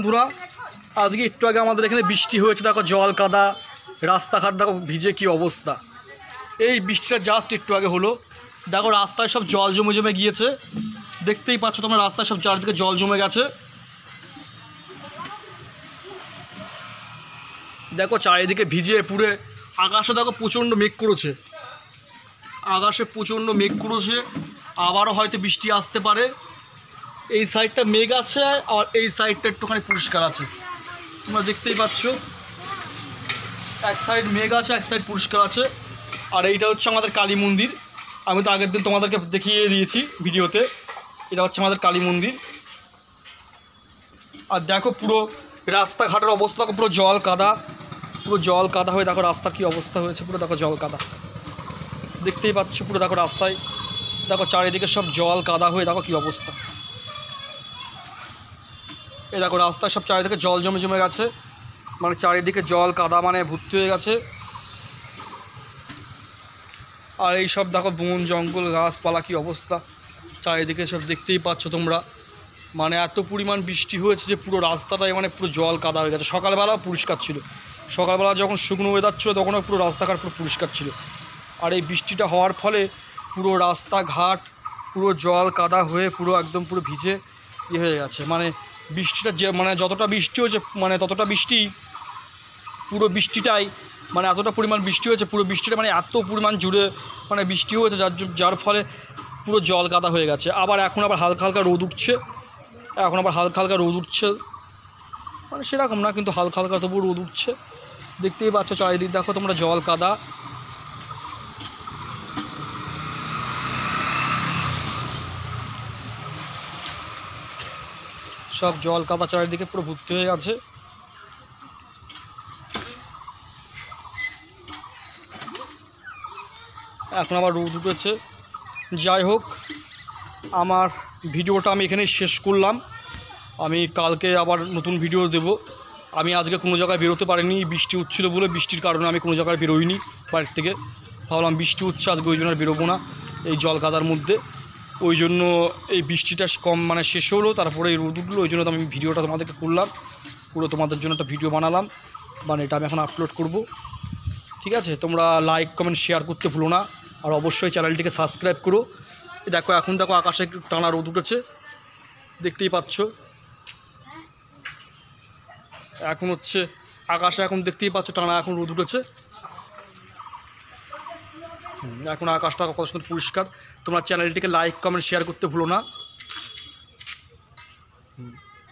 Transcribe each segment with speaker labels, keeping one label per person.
Speaker 1: বন্ধুরা, আজকে একটু আগে আমাদের এখানে বৃষ্টি হয়েছে। দেখো জল কাদা, রাস্তাঘাট দেখো ভিজে কি অবস্থা। এই বৃষ্টিটা জাস্ট একটু আগে হলো। দেখো রাস্তায় সব জল জমে জমে গিয়েছে, দেখতেই পাচ্ছ তোমরা। রাস্তায় সব চারদিকে জল জমে গেছে। দেখো চারিদিকে ভিজে পুরে। আকাশে দেখো প্রচণ্ড মেঘ করেছে, আকাশে প্রচণ্ড মেঘ করেছে। আবারও হয়তো বৃষ্টি আসতে পারে। এই সাইডটা মেঘ আছে আর এই সাইডটা একটুখানি পরিষ্কার আছে, তোমরা দেখতেই পাচ্ছ। এক সাইড মেঘ আছে, এক সাইড পরিষ্কার আছে। আর এইটা হচ্ছে আমাদের কালী মন্দির। আমি তো আগের দিন তোমাদেরকে দেখিয়ে দিয়েছি ভিডিওতে। এটা হচ্ছে আমাদের কালী মন্দির। আর দেখো পুরো রাস্তাঘাটের অবস্থা, দেখো পুরো জল কাদা, পুরো জল কাদা হয়ে দেখো রাস্তার কী অবস্থা হয়েছে। পুরো দেখো জল কাদা, দেখতেই পাচ্ছ। পুরো দেখো রাস্তায় দেখো চারিদিকে সব জল কাদা হয়ে দেখো কী অবস্থা। এই দেখো রাস্তায় সব চারিদিকে জল জমে জমে গেছে, মানে চারিদিকে জল কাদা মানে ভর্তি হয়ে গেছে। আর এই সব দেখো বন জঙ্গল গাছপালা কী অবস্থা চারিদিকে সব দেখতেই পাচ্ছ তোমরা। মানে এত পরিমাণ বৃষ্টি হয়েছে যে পুরো রাস্তাটাই মানে পুরো জল কাদা হয়ে গেছে। সকালবেলাও পরিষ্কার ছিল, সকালবেলা যখন শুকনো ওয়েদার ছিল তখনও পুরো রাস্তাঘাট পুরো পরিষ্কার ছিল। আর এই বৃষ্টিটা হওয়ার ফলে পুরো রাস্তাঘাট পুরো জল কাদা হয়ে পুরো একদম পুরো ভিজে ইয়ে হয়ে গেছে। মানে বৃষ্টিটা যে মানে যতটা বৃষ্টি হয়েছে, মানে ততটা বৃষ্টি পুরো বৃষ্টিটাই মানে এতটা পরিমাণ বৃষ্টি হয়েছে, পুরো বৃষ্টিটা মানে এত পরিমাণ জুড়ে মানে বৃষ্টি হয়েছে যার ফলে পুরো জল কাদা হয়ে গেছে। আবার এখন আবার হালকা হালকা রোদ উঠছে, এখন আবার হালকা হালকা রোদ উঠছে, মানে সেরকম না কিন্তু হালকা হালকা তবু রোদ উঠছে। দেখতেই পাচ্ছ চারিদিক দেখো তোমরা জল কাদা। সব জল কাদা চারিদিকে পুরো ভর্তি হয়ে গেছে। এখন আবার রোদ উঠেছে। যাই হোক, আমার ভিডিওটা আমি এখানেই শেষ করলাম। আমি কালকে আবার নতুন ভিডিও দেব। আমি আজকে কোনো জায়গায় বেরোতে পারিনি, বৃষ্টি হচ্ছিলো বলে। বৃষ্টির কারণে আমি কোনো জায়গায় বেরোইনি বাড়ির থেকে। ভাবলাম বৃষ্টি হচ্ছে আজকে, ওই জন্য আর বেরোবো না এই জল কাদার মধ্যে। ওই জন্য এই বৃষ্টিটা কম মানে শেষ হলো, তারপরে এই রোদ উঠলো। ওই জন্য তো আমি ভিডিওটা তোমাদেরকে করলাম, পুরো তোমাদের জন্য একটা ভিডিও বানালাম। মানে এটা আমি এখন আপলোড করব। ঠিক আছে, তোমরা লাইক কমেন্ট শেয়ার করতে ভুলো না। আর অবশ্যই চ্যানেলটিকে সাবস্ক্রাইব করো। দেখো এখন দেখো আকাশে টানা রোদ উঠেছে, দেখতেই পাচ্ছ। এখন হচ্ছে আকাশে এখন দেখতেই পাচ্ছ টানা এখন রোদ উঠেছে। এখন আকাশটা কত সুন্দর পরিষ্কার। তোমরা চ্যানেলটিকে লাইক কমেন্ট শেয়ার করতে ভুলো না।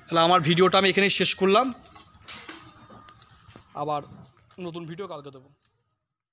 Speaker 1: তাহলে আমার ভিডিওটা আমি এখানেই শেষ করলাম। আবার নতুন ভিডিও কালকে দেবো।